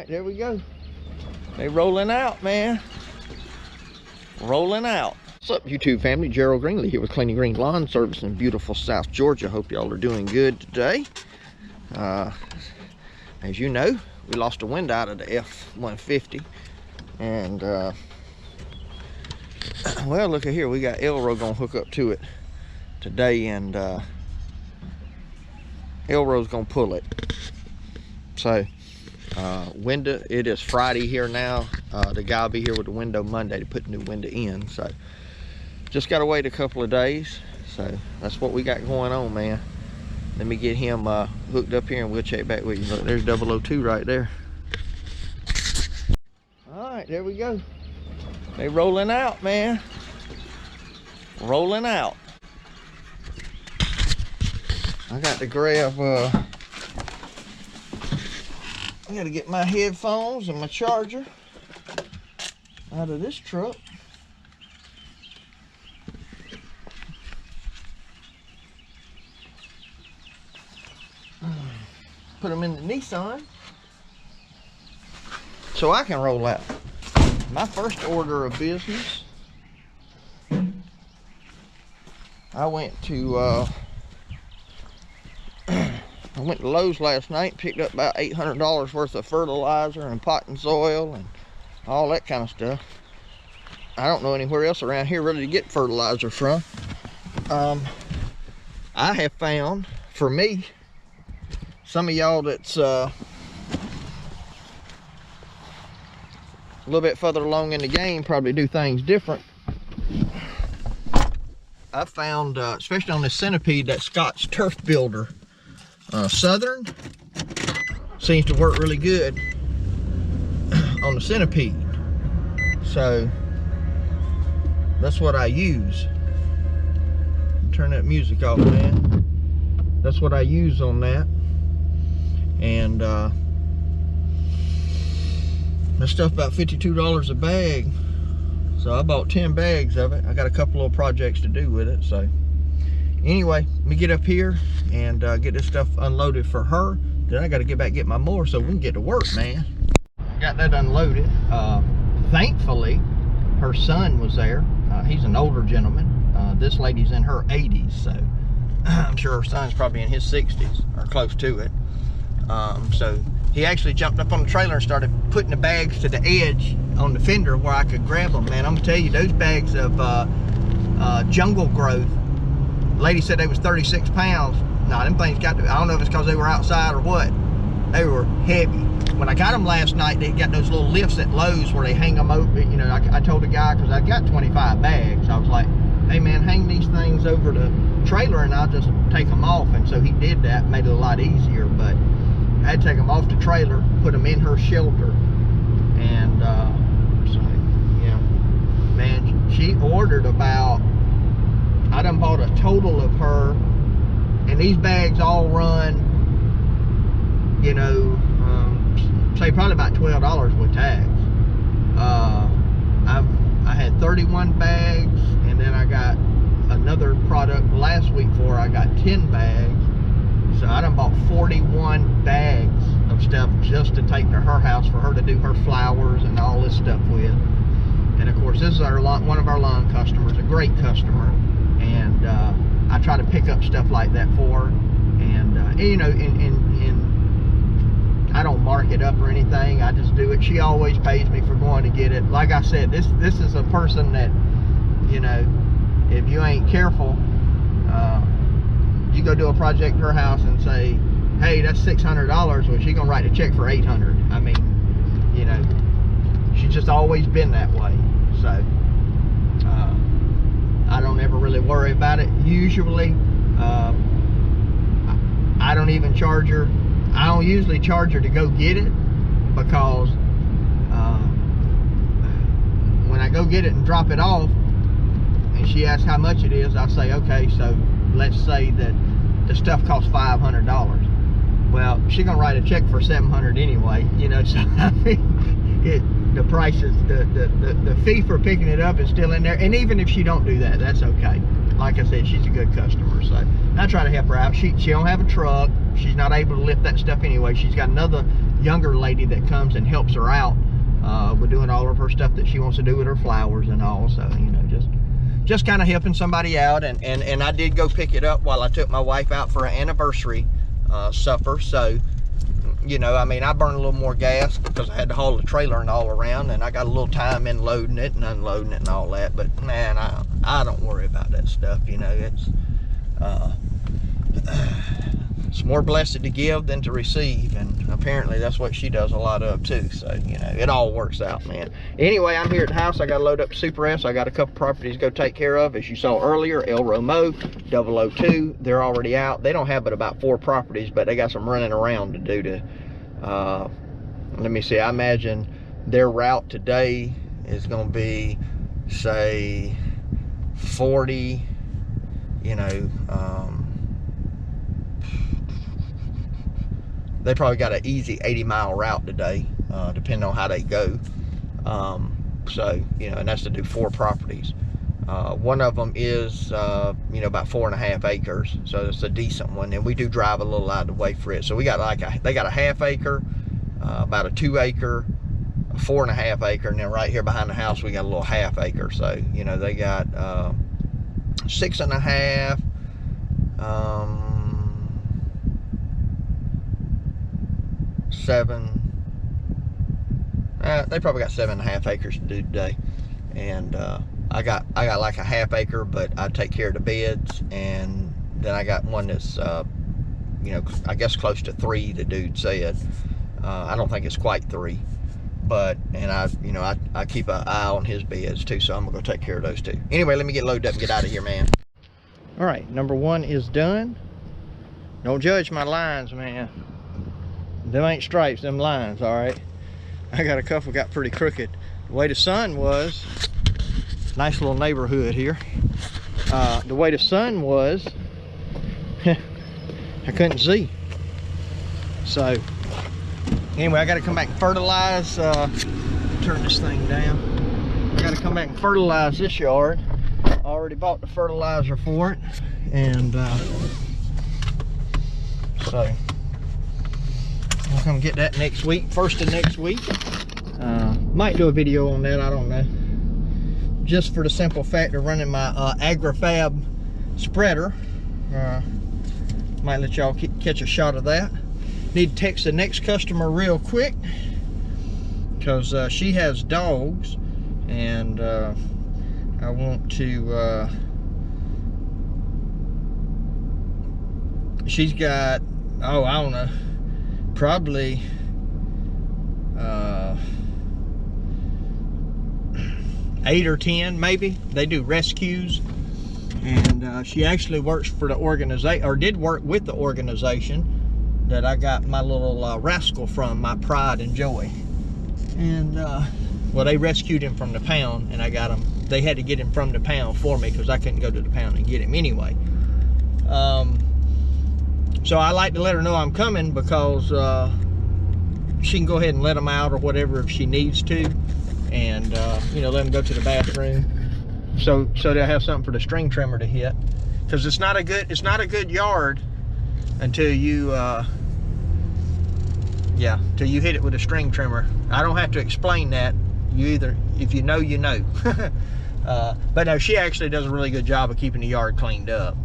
right, there we go. They rolling out, man. Rolling out. What's up, YouTube family? Gerald Greenlee here with Clean and Green Lawn Service in beautiful South Georgia. Hope y'all are doing good today. As you know, we lost a window out of the F-150. And, well, look at here. We got Elro gonna hook up to it today, and Elro's gonna pull it. So, window, it is Friday here now. The guy will be here with the window Monday to put the new window in. So, just gotta wait a couple of days. So, that's what we got going on, man. Let me get him hooked up here and we'll check back with you. Look, there's 002 right there. All right, there we go. They rolling out, man. Rolling out. I got to grab, I gotta get my headphones and my charger out of this truck. Put them in the Nissan so I can roll out. My first order of business, I went to Lowe's last night, picked up about $800 worth of fertilizer and potting soil and all that kind of stuff. I don't know anywhere else around here really to get fertilizer from. I have found, for me, some of y'all that's a little bit further along in the game probably do things different. I found, especially on this Centipede, that Scotts Turf Builder Southern seems to work really good on the Centipede. So that's what I use. Turn that music off, man. That's what I use on that. And that stuff about $52 a bag. So I bought 10 bags of it. I got a couple little projects to do with it. So anyway, let me get up here and get this stuff unloaded for her. Then I got to get back and get my mower so we can get to work, man. Got that unloaded. Thankfully, her son was there. He's an older gentleman. This lady's in her 80s, so I'm sure her son's probably in his 60s or close to it. So he actually jumped up on the trailer and started putting the bags to the edge on the fender where I could grab them. Man, I'm gonna tell you, those bags of jungle growth, the lady said they was 36 pounds. Nah, them things got to, I don't know if it's because they were outside or what. They were heavy. When I got them last night, they got those little lifts at Lowe's where they hang them over. You know, I told the guy, because I got 25 bags, I was like, hey man, hang these things over the trailer and I'll just take them off. And so he did that, made it a lot easier. But I had to take them off the trailer, put them in her shelter. And so, yeah, man, she ordered about, I done bought a total of her, and these bags all run, you know, say probably about $12 with tax. I had 31 bags, and then I got another product last week for her. I got 10 bags. So I done bought 41 bags of stuff just to take to her house for her to do her flowers and all this stuff with. And of course, this is one of our lawn customers, a great customer. And I try to pick up stuff like that for her. And you know, I don't mark it up or anything. I just do it. She always pays me for going to get it. Like I said, this is a person that, you know, if you ain't careful, you go do a project at her house and say, hey, that's $600. Well, she's gonna write a check for $800. I mean, you know, she's just always been that way. So I don't ever really worry about it. Usually, I don't even charge her. I don't usually charge her to go get it, because when I go get it and drop it off and she asks how much it is, I say, okay, so let's say that the stuff costs $500. Well, she's gonna write a check for $700 anyway, you know. So I mean, the price is the fee for picking it up is still in there. And even if she don't do that, that's okay. like I said, she's a good customer. So I try to help her out. She don't have a truck. She's not able to lift that stuff anyway. She's got another younger lady that comes and helps her out with doing all of her stuff that she wants to do with her flowers and all. So, you know, just kind of helping somebody out. And I did go pick it up while I took my wife out for an anniversary supper. So, you know, I mean, I burned a little more gas because I had to haul the trailer and all around, and I got a little time in loading it and unloading it and all that. But man, I don't worry about that stuff. You know, it's more blessed to give than to receive, and apparently that's what she does a lot of too. So, you know, it all works out, man. Anyway, I'm here at the house. I got to load up Super S. I got a couple properties to go take care of. As you saw earlier, El Romo, 002, they're already out. They don't have but about 4 properties, but they got some running around to do to, let me see, I imagine their route today is going to be, say, 40, you know, they probably got an easy 80-mile route today, depending on how they go. So, you know, and that's to do 4 properties. One of them is, you know, about 4.5 acres. So it's a decent one. And we do drive a little out of the way for it. So we got like they got a 1/2 acre, about a 2 acre, a 4.5 acre. And then right here behind the house, we got a little 1/2 acre. So, you know, they got 6.5, 7, they probably got 7.5 acres to do today. And I got like a 1/2 acre, but I take care of the beds. And then I got one that's you know, I guess close to 3, the dude said. I don't think it's quite 3, but, and I keep an eye on his beds too, so I'm gonna go take care of those too. Anyway, let me get loaded up and get out of here, man. All right, number 1 is done. Don't judge my lines, man. Them ain't stripes, them lines, all right? I got a couple got pretty crooked. The way the sun was, nice little neighborhood here. The way the sun was, I couldn't see. So, anyway, I gotta come back and fertilize, turn this thing down. I gotta come back and fertilize this yard. I already bought the fertilizer for it. And, so, I'll come get that next week, first of next week. Might do a video on that, I don't know. Just for the simple fact of running my AgriFab spreader. Might let y'all catch a shot of that. Need to text the next customer real quick, because she has dogs, and I want to, she's got, oh, I don't know, probably 8 or 10 maybe. They do rescues, and she actually works for the organization, or did work with the organization that I got my little rascal from, my pride and joy. And well, they rescued him from the pound, and I got him, they had to get him from the pound for me because I couldn't go to the pound and get him anyway. So I like to let her know I'm coming, because she can go ahead and let them out or whatever if she needs to, and you know, let them go to the bathroom, so they'll have something for the string trimmer to hit, because it's not a good yard until you yeah, till you hit it with a string trimmer. I don't have to explain that. You either, if you know, you know. But no, she actually does a really good job of keeping the yard cleaned up.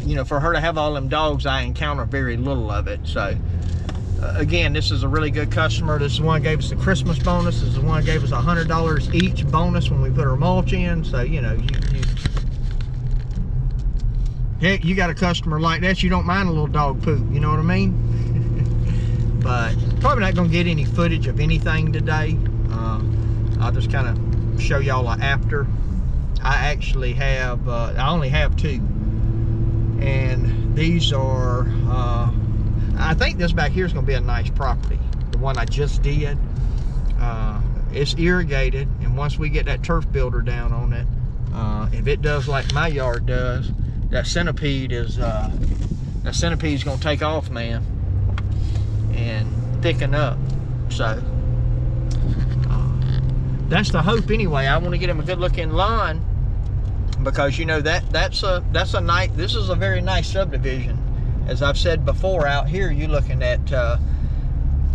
You know, for her to have all them dogs, I encounter very little of it. So again, this is a really good customer. This is the one that gave us the Christmas bonus. This is the one that gave us $100 each bonus when we put our mulch in. So, you know, heck, you got a customer like that, you don't mind a little dog poop, you know what I mean? But probably not gonna get any footage of anything today. I'll just kind of show y'all after. I actually have, I only have 2. And these are, I think this back here is gonna be a nice property. The one I just did. It's irrigated, and once we get that turf builder down on it, if it does like my yard does, that centipede is gonna take off, man, and thicken up. So that's the hope anyway. I want to get him a good looking lawn because you know that's a nice, this is a very nice subdivision. As I've said before, out here you're looking at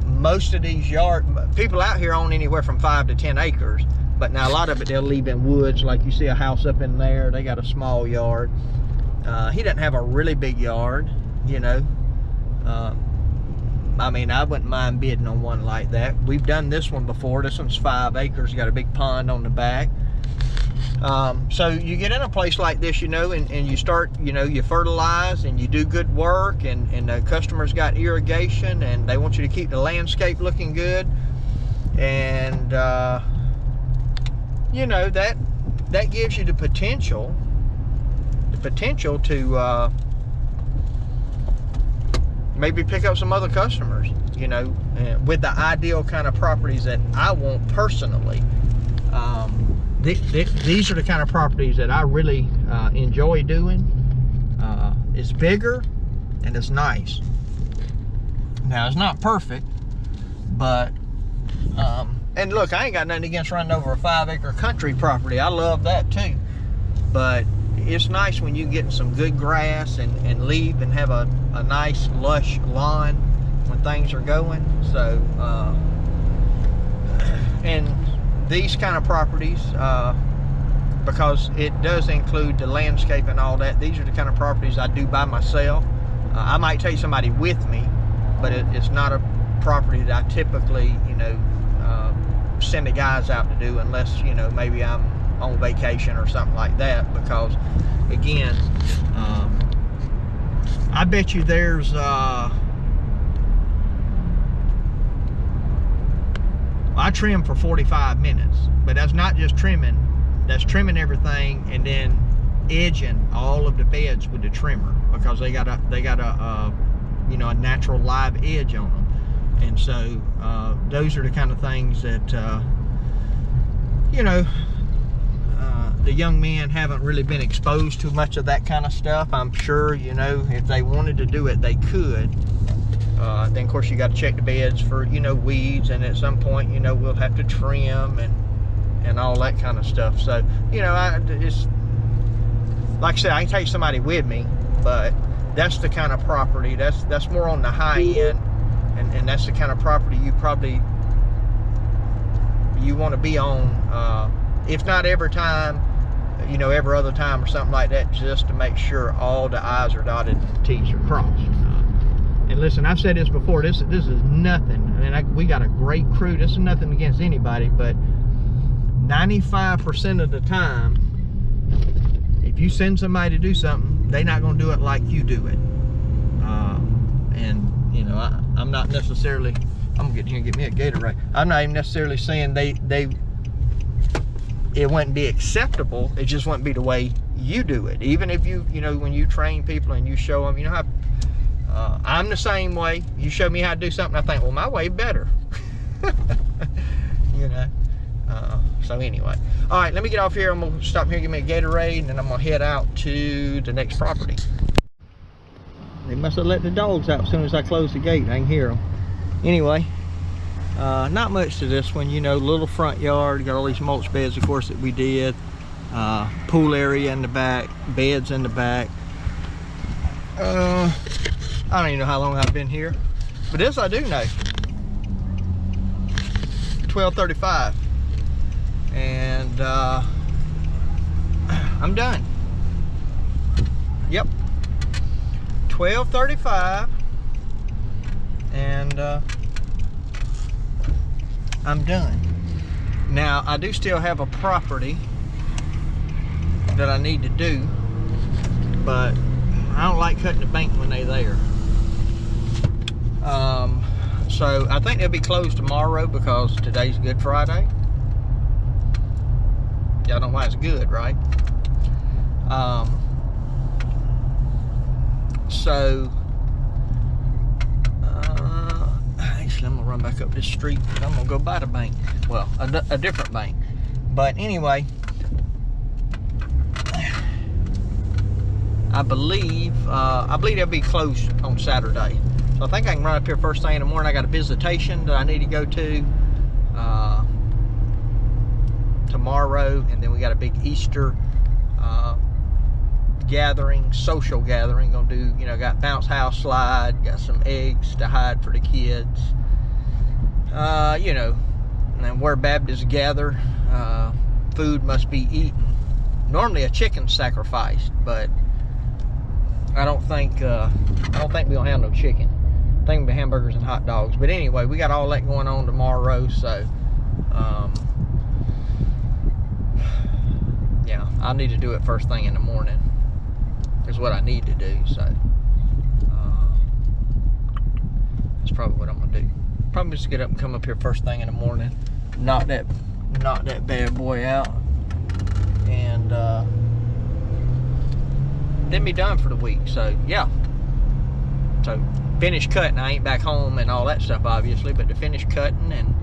most of these people out here own anywhere from 5 to 10 acres, but now a lot of it they'll leave in woods. Like you see a house up in there, they got a small yard. He doesn't have a really big yard, you know. I mean, I wouldn't mind bidding on one like that. We've done this one before. This one's 5 acres, got a big pond on the back. So you get in a place like this, you know, and you start, you know, you fertilize and you do good work, and the customer's got irrigation and they want you to keep the landscape looking good. And, you know, that gives you the potential to maybe pick up some other customers, you know, with the ideal kind of properties that I want personally. These are the kind of properties that I really enjoy doing. It's bigger and it's nice. Now, it's not perfect, but and look, I ain't got nothing against running over a 5-acre country property. I love that too. But it's nice when you get some good grass and leave and have a nice lush lawn when things are going. So and these kind of properties, because it does include the landscape and all that, these are the kind of properties I do by myself. I might take somebody with me, but it's not a property that I typically, you know, send the guys out to do, unless, you know, maybe I'm on vacation or something like that. Because again, I bet you there's I trim for 45 minutes, but that's not just trimming, that's trimming everything and then edging all of the beds with the trimmer, because they got a you know, a natural live edge on them. And so those are the kind of things that you know, the young men haven't really been exposed to much of that kind of stuff. I'm sure, you know, if they wanted to do it, they could. Then of course you got to check the beds for, you know, weeds, and at some point, you know, we'll have to trim and all that kind of stuff. So, you know, it's like I said, I can take somebody with me, but that's the kind of property that's more on the high end, and that's the kind of property you want to be on, if not every time, you know, every other time or something like that, just to make sure all the I's are dotted and T's are crossed. And listen, I've said this before, this is nothing. I mean, we got a great crew. This is nothing against anybody, but 95% of the time, if you send somebody to do something, they're not going to do it like you do it. And, you know, I'm not necessarily, I'm going to get here and get me a Gatorade. I'm not even necessarily saying it wouldn't be acceptable. It just wouldn't be the way you do it. Even if you know, when you train people and you show them, you know how, I'm the same way. You show me how to do something, I think, well, my way better. You know. So anyway, all right, let me get off here. I'm gonna stop here, give me a Gatorade, and then I'm gonna head out to the next property. They must have let the dogs out as soon as I closed the gate. I can hear them. Anyway, not much to this one. You know, little front yard. Got all these mulch beds, of course, that we did. Pool area in the back, beds in the back. I don't even know how long I've been here, but this I do know. 12:35, and I'm done. Yep, 12:35, and I'm done. Now, I do still have a property that I need to do, but I don't like cutting the bank when they're there. So I think they'll be closed tomorrow because today's Good Friday. Y'all know why it's good, right? Actually, I'm gonna run back up this street. I'm gonna go by the bank. Well, a different bank. But anyway, I believe they'll be closed on Saturday. So I think I can run up here first thing in the morning. I got a visitation that I need to go to tomorrow, and then we got a big Easter gathering, social gathering. Gonna do, you know, got bounce house slide, got some eggs to hide for the kids. You know, and where Baptists gather, food must be eaten. Normally a chicken's sacrificed, but I don't think we gonna have no chicken. I think it'll be hamburgers and hot dogs. But anyway, we got all that going on tomorrow, so yeah, I need to do it first thing in the morning. Is what I need to do. So that's probably what I'm gonna do. Probably just get up and come up here first thing in the morning, knock that bad boy out, and then be done for the week. So yeah, so finish cutting. I ain't back home and all that stuff, obviously, but to finish cutting and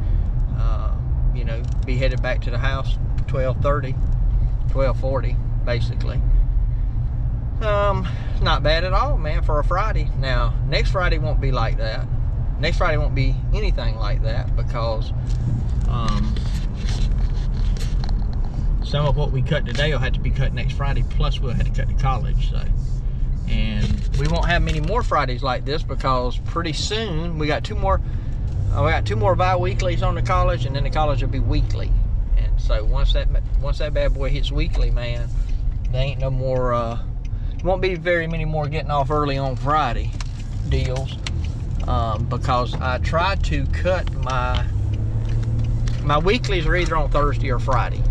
you know, be headed back to the house 12:30, 12:40 basically. It's not bad at all, man, for a Friday. Now next Friday won't be like that. Next Friday won't be anything like that, because some of what we cut today will have to be cut next Friday, plus we'll have to cut to college. So, and we won't have many more Fridays like this, because pretty soon we got two more bi-weeklies on the college, and then the college will be weekly. And so once that bad boy hits weekly, man, there ain't no more won't be very many more getting off early on Friday deals. Because I tried to cut my weeklies are either on Thursday or Friday.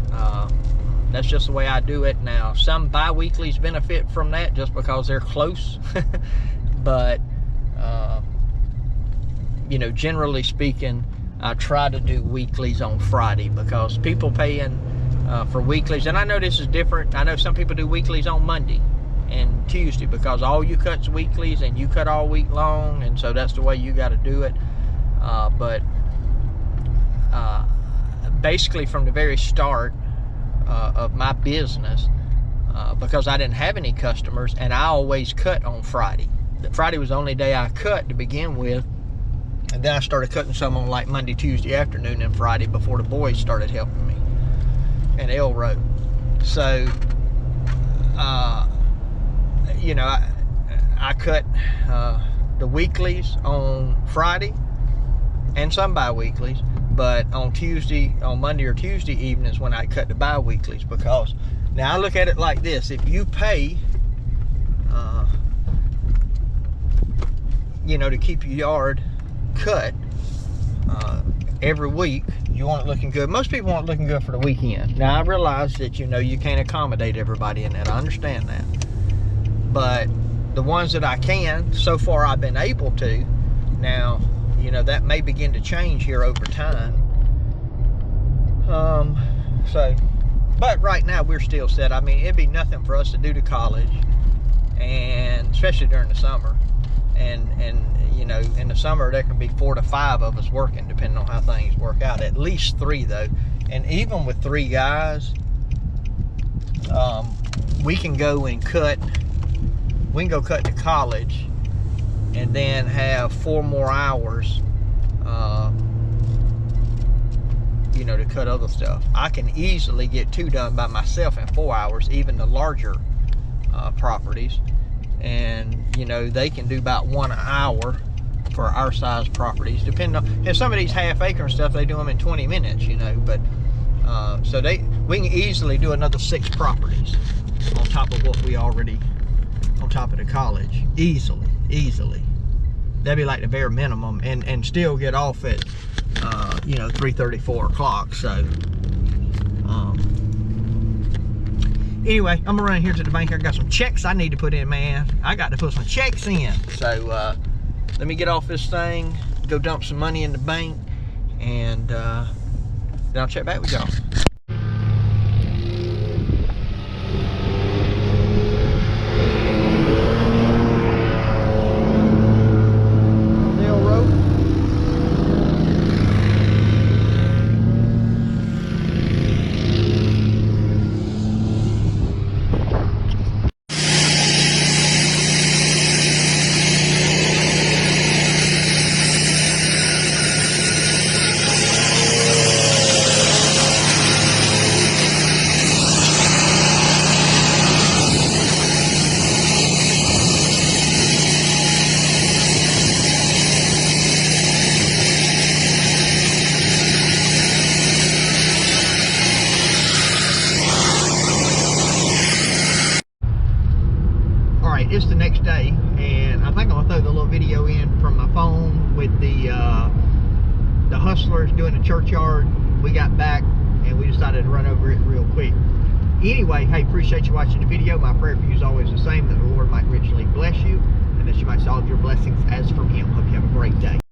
That's just the way I do it now. Some bi-weeklies benefit from that just because they're close. But you know, generally speaking, I try to do weeklies on Friday, because people paying for weeklies, and I know this is different. I know some people do weeklies on Monday and Tuesday, because all you cut's weeklies and you cut all week long, and so that's the way you got to do it. But basically from the very start of my business, because I didn't have any customers, and I always cut on Friday. Friday was the only day I cut to begin with, and then I started cutting some on like Monday, Tuesday afternoon, and Friday before the boys started helping me and Elro. So you know, I cut the weeklies on Friday and some bi-weeklies, but on Monday or Tuesday evenings when I cut the bi-weeklies, because now I look at it like this: if you pay you know, to keep your yard cut every week, you want it looking good. Most people want it looking good for the weekend. Now I realize that, you know, you can't accommodate everybody in that. I understand that. But the ones that I can, so far I've been able to. Now, you know, that may begin to change here over time. But right now we're still set. I mean, it'd be nothing for us to do to college, and especially during the summer. And you know, in the summer there can be 4 to 5 of us working, depending on how things work out. At least 3 though. And even with 3 guys, we can go and cut. We can go cut to college, and then have 4 more hours, you know, to cut other stuff. I can easily get 2 done by myself in 4 hours, even the larger properties. And you know, they can do about 1 hour for our size properties, depending on, and some of these half-acre and stuff, they do them in 20 minutes, you know. But so we can easily do another 6 properties on top of what we already, on top of the college, easily. That'd be like the bare minimum, and still get off at you know, 3:30, 4 o'clock. So anyway, I'm gonna run here to the bank. I got some checks I need to put in, man. I got to put some checks in. So let me get off this thing, go dump some money in the bank, and then I'll check back with y'all. it's the next day, and I think I'm gonna throw the little video in from my phone with the hustlers doing the churchyard. We got back and we decided to run over it real quick. Anyway, hey, appreciate you watching the video. My prayer for you is always the same, that the Lord might richly bless you and that you might see all of your blessings as from Him. Hope you have a great day.